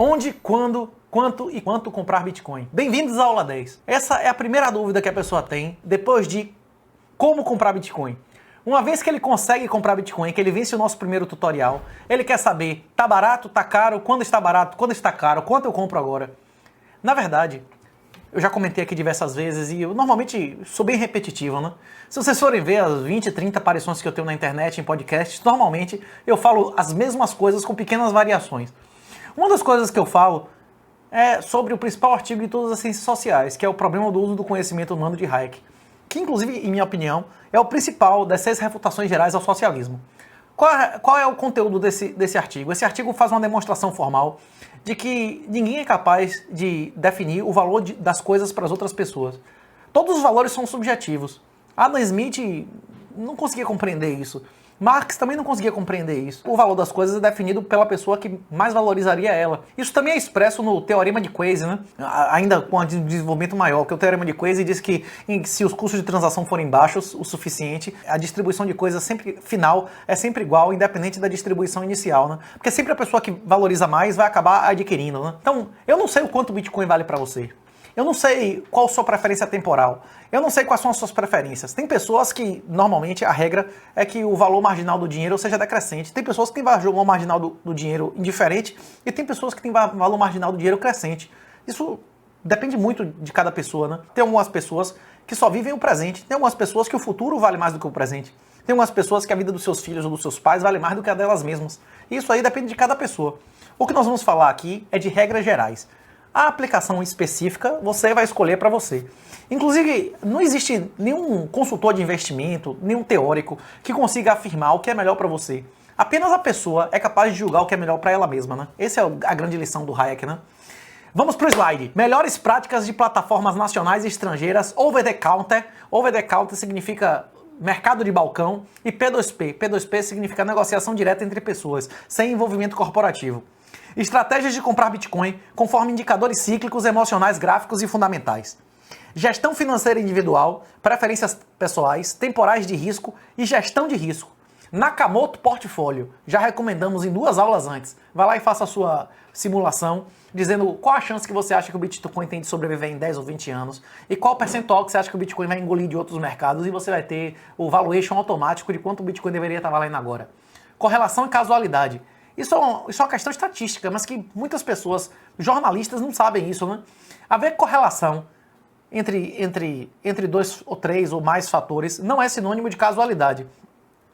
Onde, quando, quanto e quanto comprar Bitcoin? Bem-vindos à aula 10. Essa é a primeira dúvida que a pessoa tem depois de como comprar Bitcoin. Uma vez que ele consegue comprar Bitcoin, que ele vence o nosso primeiro tutorial, ele quer saber, tá barato, tá caro, quando está barato, quando está caro, quanto eu compro agora? Na verdade, eu já comentei aqui diversas vezes e eu normalmente sou bem repetitivo, né? Se vocês forem ver as 20, 30 aparições que eu tenho na internet, em podcasts, normalmente eu falo as mesmas coisas com pequenas variações. Uma das coisas que eu falo é sobre o principal artigo de todas as ciências sociais, que é o problema do uso do conhecimento humano de Hayek, que inclusive, em minha opinião, é o principal das 6 refutações gerais ao socialismo. Qual é o conteúdo desse artigo? Esse artigo faz uma demonstração formal de que ninguém é capaz de definir o valor das coisas para as outras pessoas. Todos os valores são subjetivos. Adam Smith não conseguia compreender isso. Marx também não conseguia compreender isso. O valor das coisas é definido pela pessoa que mais valorizaria ela. Isso também é expresso no Teorema de Quasi, né? Ainda com um desenvolvimento maior, que o Teorema de Quasi diz que se os custos de transação forem baixos o suficiente, a distribuição de coisas final é sempre igual, independente da distribuição inicial, né? Porque sempre a pessoa que valoriza mais vai acabar adquirindo, né? Então, eu não sei o quanto o Bitcoin vale para você. Eu não sei qual a sua preferência temporal. Eu não sei quais são as suas preferências. Tem pessoas que, normalmente, a regra é que o valor marginal do dinheiro seja decrescente. Tem pessoas que têm valor marginal do dinheiro indiferente e tem pessoas que têm valor marginal do dinheiro crescente. Isso depende muito de cada pessoa, né? Tem algumas pessoas que só vivem o presente. Tem algumas pessoas que o futuro vale mais do que o presente. Tem algumas pessoas que a vida dos seus filhos ou dos seus pais vale mais do que a delas mesmas. Isso aí depende de cada pessoa. O que nós vamos falar aqui é de regras gerais. A aplicação específica você vai escolher para você. Inclusive, não existe nenhum consultor de investimento, nenhum teórico que consiga afirmar o que é melhor para você. Apenas a pessoa é capaz de julgar o que é melhor para ela mesma, né? Essa é a grande lição do Hayek, né? Vamos pro slide. Melhores práticas de plataformas nacionais e estrangeiras over the counter. Over the counter significa mercado de balcão. E P2P. P2P significa negociação direta entre pessoas, sem envolvimento corporativo. Estratégias de comprar Bitcoin conforme indicadores cíclicos, emocionais, gráficos e fundamentais. Gestão financeira individual, preferências pessoais, temporais de risco e gestão de risco. Nakamoto Portfólio. Já recomendamos em 2 aulas antes. Vai lá e faça a sua simulação, dizendo qual a chance que você acha que o Bitcoin tem de sobreviver em 10 ou 20 anos e qual o percentual que você acha que o Bitcoin vai engolir de outros mercados e você vai ter o valuation automático de quanto o Bitcoin deveria estar valendo agora. Correlação e casualidade. Isso é uma questão estatística, mas que muitas pessoas, jornalistas, não sabem isso, né? Haver correlação entre 2 ou 3 ou mais fatores não é sinônimo de casualidade.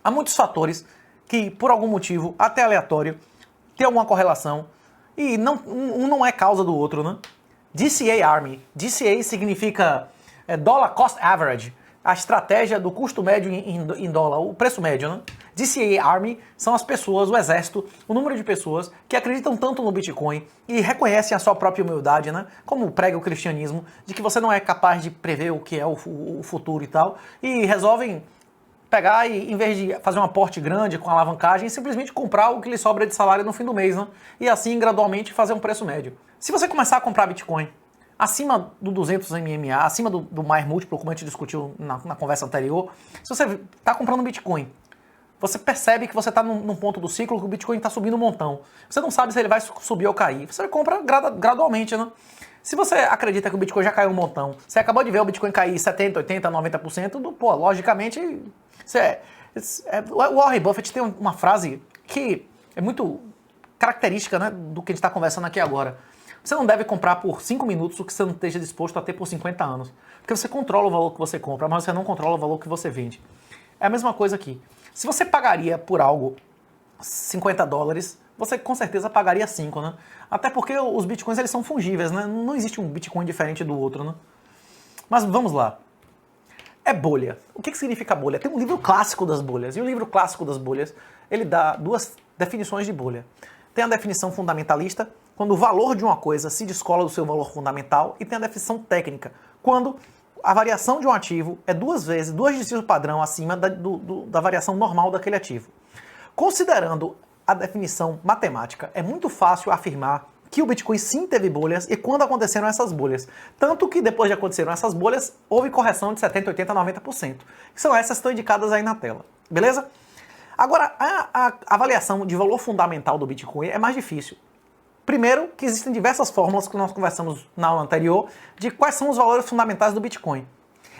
Há muitos fatores que, por algum motivo, até aleatório, tem alguma correlação e um não é causa do outro, né? DCA Army. DCA significa Dollar Cost Average, a estratégia do custo médio em dólar, o preço médio, né? DCA Army são as pessoas, o exército, o número de pessoas que acreditam tanto no Bitcoin e reconhecem a sua própria humildade, né? Como prega o cristianismo, de que você não é capaz de prever o que é o futuro e tal, e resolvem pegar e, em vez de fazer um aporte grande com alavancagem, simplesmente comprar o que lhe sobra de salário no fim do mês, né? E assim, gradualmente, fazer um preço médio. Se você começar a comprar Bitcoin acima do 200 MMA, acima do mais múltiplo, como a gente discutiu na conversa anterior, se você está comprando Bitcoin, você percebe que você está num ponto do ciclo que o Bitcoin está subindo um montão. Você não sabe se ele vai subir ou cair. Você compra gradualmente, né? Se você acredita que o Bitcoin já caiu um montão, você acabou de ver o Bitcoin cair 70%, 80%, 90%, pô, logicamente, o Warren Buffett tem uma frase que é muito característica, né, do que a gente está conversando aqui agora. Você não deve comprar por 5 minutos o que você não esteja disposto a ter por 50 anos. Porque você controla o valor que você compra, mas você não controla o valor que você vende. É a mesma coisa aqui. Se você pagaria por algo $50, você com certeza pagaria 5, né? Até porque os bitcoins eles são fungíveis, né? Não existe um bitcoin diferente do outro, né? Mas vamos lá. É bolha. O que significa bolha? Tem um livro clássico das bolhas. E o livro clássico das bolhas, ele dá 2 definições de bolha. Tem a definição fundamentalista, quando o valor de uma coisa se descola do seu valor fundamental, e tem a definição técnica, quando a variação de um ativo é 2 dígitos padrão acima da variação normal daquele ativo. Considerando a definição matemática, é muito fácil afirmar que o Bitcoin sim teve bolhas e quando aconteceram essas bolhas. Tanto que depois de aconteceram essas bolhas, houve correção de 70%, 80%, 90%. São essas que estão indicadas aí na tela. Beleza? Agora, a avaliação de valor fundamental do Bitcoin é mais difícil. Primeiro, que existem diversas fórmulas que nós conversamos na aula anterior de quais são os valores fundamentais do Bitcoin.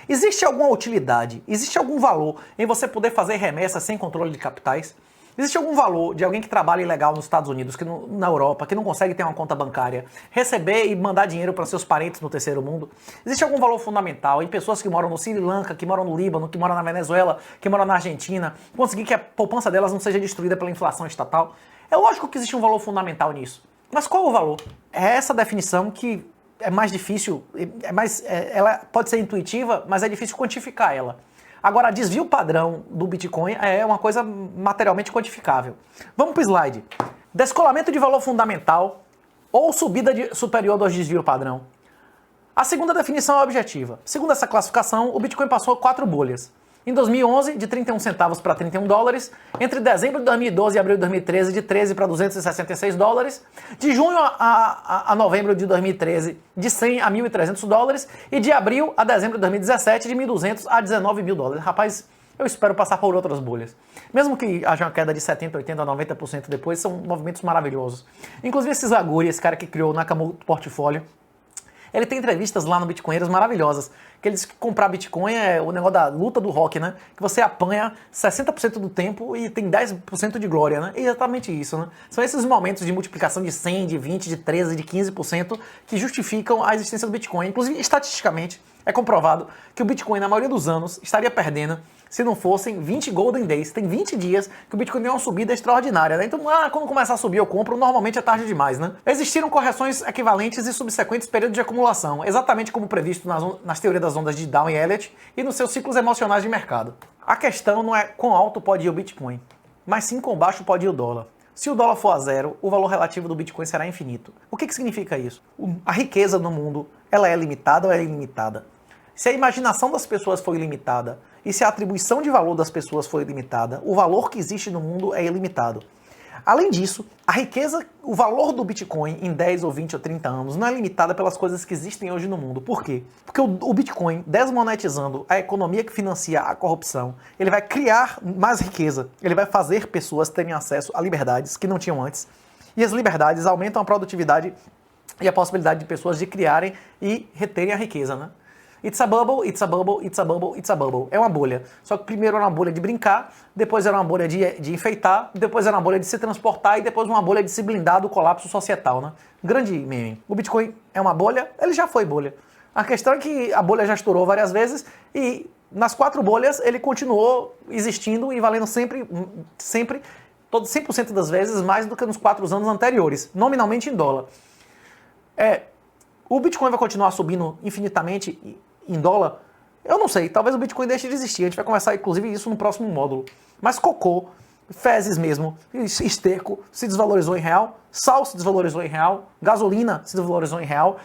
Existe alguma utilidade, existe algum valor em você poder fazer remessas sem controle de capitais? Existe algum valor de alguém que trabalha ilegal nos Estados Unidos, na Europa, que não consegue ter uma conta bancária, receber e mandar dinheiro para seus parentes no terceiro mundo? Existe algum valor fundamental em pessoas que moram no Sri Lanka, que moram no Líbano, que moram na Venezuela, que moram na Argentina, conseguir que a poupança delas não seja destruída pela inflação estatal? É lógico que existe um valor fundamental nisso. Mas qual é o valor? É essa definição que é mais difícil, ela pode ser intuitiva, mas é difícil quantificar ela. Agora, desvio padrão do Bitcoin é uma coisa materialmente quantificável. Vamos para o slide. Descolamento de valor fundamental ou subida superior do desvio padrão. A segunda definição é objetiva. Segundo essa classificação, o Bitcoin passou 4 bolhas. Em 2011, de 31 centavos para 31 dólares. Entre dezembro de 2012 e abril de 2013, de 13 para 266 dólares. De junho a novembro de 2013, de 100 a 1.300 dólares. E de abril a dezembro de 2017, de 1.200 a 19 mil dólares. Rapaz, eu espero passar por outras bolhas. Mesmo que haja uma queda de 70%, 80%, 90% depois, são movimentos maravilhosos. Inclusive esse Zaguri, esse cara que criou o Nakamoto Portfólio, ele tem entrevistas lá no Bitcoinheiros maravilhosas, que ele diz que comprar Bitcoin é o negócio da luta do rock, né? Que você apanha 60% do tempo e tem 10% de glória, né? É exatamente isso, né? São esses momentos de multiplicação de 100, de 20, de 13, de 15% que justificam a existência do Bitcoin. Inclusive, estatisticamente, é comprovado que o Bitcoin, na maioria dos anos, estaria perdendo se não fossem 20 Golden Days. Tem 20 dias que o Bitcoin tem uma subida extraordinária, né? Então, quando começar a subir eu compro, normalmente é tarde demais, né? Existiram correções equivalentes e subsequentes períodos de acumulação, exatamente como previsto nas teorias das ondas de Dow e Elliott e nos seus ciclos emocionais de mercado. A questão não é quão alto pode ir o Bitcoin, mas sim quão baixo pode ir o dólar. Se o dólar for a zero, o valor relativo do Bitcoin será infinito. O que significa isso? A riqueza no mundo, ela é limitada ou é ilimitada? Se a imaginação das pessoas for ilimitada e se a atribuição de valor das pessoas for ilimitada, o valor que existe no mundo é ilimitado. Além disso, a riqueza, o valor do Bitcoin em 10 ou 20 ou 30 anos não é limitada pelas coisas que existem hoje no mundo. Por quê? Porque o Bitcoin, desmonetizando a economia que financia a corrupção, ele vai criar mais riqueza, ele vai fazer pessoas terem acesso a liberdades que não tinham antes. E as liberdades aumentam a produtividade e a possibilidade de pessoas de criarem e reterem a riqueza, né? It's a bubble, it's a bubble, it's a bubble, it's a bubble. É uma bolha. Só que primeiro era uma bolha de brincar, depois era uma bolha de enfeitar, depois era uma bolha de se transportar e depois uma bolha de se blindar do colapso societal, né? Grande meme. O Bitcoin é uma bolha? Ele já foi bolha. A questão é que a bolha já estourou várias vezes e nas 4 bolhas ele continuou existindo e valendo sempre, todo 100% das vezes mais do que nos 4 anos anteriores, nominalmente em dólar. O Bitcoin vai continuar subindo infinitamente em dólar? Eu não sei, talvez o Bitcoin deixe de existir, a gente vai conversar inclusive isso no próximo módulo. Mas cocô, fezes mesmo, esterco se desvalorizou em real, sal se desvalorizou em real, gasolina se desvalorizou em real.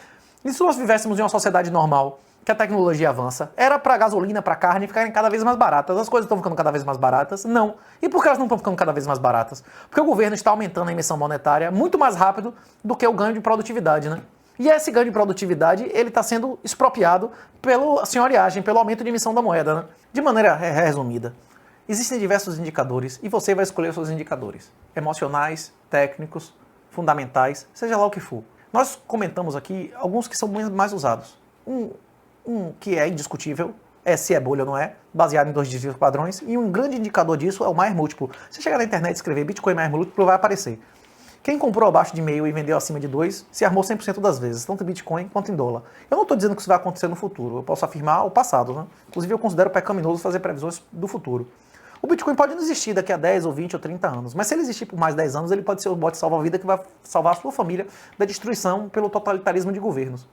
E se nós vivêssemos em uma sociedade normal, que a tecnologia avança, era para gasolina, para carne ficarem cada vez mais baratas. As coisas estão ficando cada vez mais baratas? Não. E por que elas não estão ficando cada vez mais baratas? Porque o governo está aumentando a emissão monetária muito mais rápido do que o ganho de produtividade, né? E esse ganho de produtividade, ele está sendo expropriado pela senhoriagem, pelo aumento de emissão da moeda, né? De maneira resumida, existem diversos indicadores e você vai escolher os seus indicadores. Emocionais, técnicos, fundamentais, seja lá o que for. Nós comentamos aqui alguns que são mais usados. Um que é indiscutível é se é bolha ou não é, baseado em 2 desvios padrões, e um grande indicador disso é o Maier múltiplo. Se chegar na internet e escrever Bitcoin Maier múltiplo, vai aparecer. Quem comprou abaixo de meio e vendeu acima de 2 se armou 100% das vezes, tanto em Bitcoin quanto em dólar. Eu não estou dizendo que isso vai acontecer no futuro, eu posso afirmar o passado, né? Inclusive eu considero pecaminoso fazer previsões do futuro. O Bitcoin pode não existir daqui a 10 ou 20 ou 30 anos, mas se ele existir por mais 10 anos, ele pode ser o bote salva-vida que vai salvar a sua família da destruição pelo totalitarismo de governos.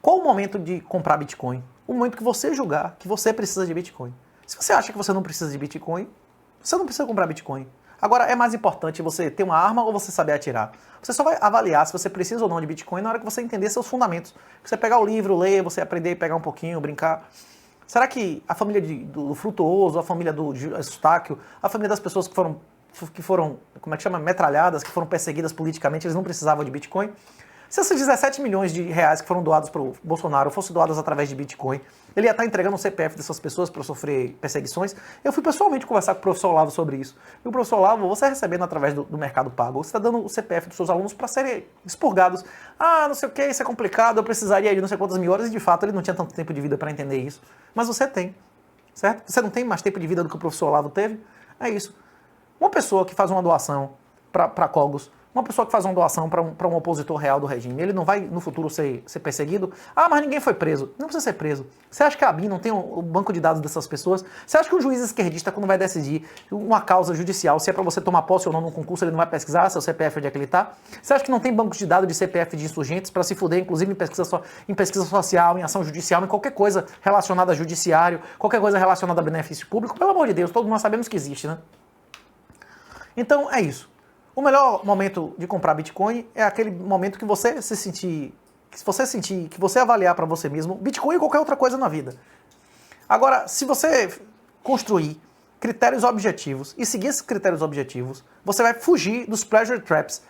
Qual o momento de comprar Bitcoin? O momento que você julgar que você precisa de Bitcoin. Se você acha que você não precisa de Bitcoin, você não precisa comprar Bitcoin. Agora, é mais importante você ter uma arma ou você saber atirar? Você só vai avaliar se você precisa ou não de Bitcoin na hora que você entender seus fundamentos. Você pegar o livro, ler, você aprender, pegar um pouquinho, brincar. Será que a família do Frutuoso, a família do Eustáquio, a família das pessoas que foram, como é que chama, metralhadas, que foram perseguidas politicamente, eles não precisavam de Bitcoin? Se esses 17 milhões de reais que foram doados para o Bolsonaro fossem doados através de Bitcoin, ele ia estar entregando o CPF dessas pessoas para sofrer perseguições. Eu fui pessoalmente conversar com o professor Olavo sobre isso. E o professor Olavo, você recebendo através do Mercado Pago, você está dando o CPF dos seus alunos para serem expurgados. Ah, não sei o que, isso é complicado, eu precisaria de não sei quantas mil horas, e de fato ele não tinha tanto tempo de vida para entender isso. Mas você tem, certo? Você não tem mais tempo de vida do que o professor Olavo teve? É isso. Uma pessoa que faz uma doação para Cogos, uma pessoa que faz uma doação para um opositor real do regime, ele não vai no futuro ser perseguido? Ah, mas ninguém foi preso. Não precisa ser preso. Você acha que a ABIN não tem o banco de dados dessas pessoas? Você acha que um juiz esquerdista, quando vai decidir uma causa judicial, se é para você tomar posse ou não num concurso, ele não vai pesquisar seu CPF onde é que ele está? Você acha que não tem banco de dados de CPF de insurgentes para se fuder, inclusive em pesquisa social, em ação judicial, em qualquer coisa relacionada a judiciário, qualquer coisa relacionada a benefício público? Pelo amor de Deus, todos nós sabemos que existe, né? Então, é isso. O melhor momento de comprar Bitcoin é aquele momento que você se sentir, que você avaliar para você mesmo Bitcoin ou qualquer outra coisa na vida. Agora, se você construir critérios objetivos e seguir esses critérios objetivos, você vai fugir dos pleasure traps.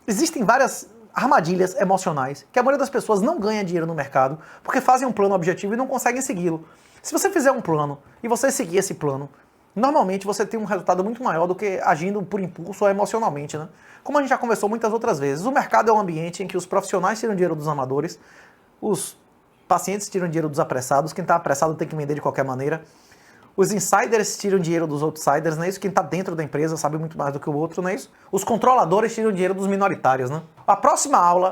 Existem várias armadilhas emocionais que a maioria das pessoas não ganha dinheiro no mercado porque fazem um plano objetivo e não conseguem segui-lo. Se você fizer um plano e você seguir esse plano, normalmente você tem um resultado muito maior do que agindo por impulso ou emocionalmente, né? Como a gente já conversou muitas outras vezes, o mercado é um ambiente em que os profissionais tiram dinheiro dos amadores, os pacientes tiram dinheiro dos apressados, quem está apressado tem que vender de qualquer maneira, os insiders tiram dinheiro dos outsiders, não é isso? Quem está dentro da empresa sabe muito mais do que o outro, não é isso? Os controladores tiram dinheiro dos minoritários, né? A próxima aula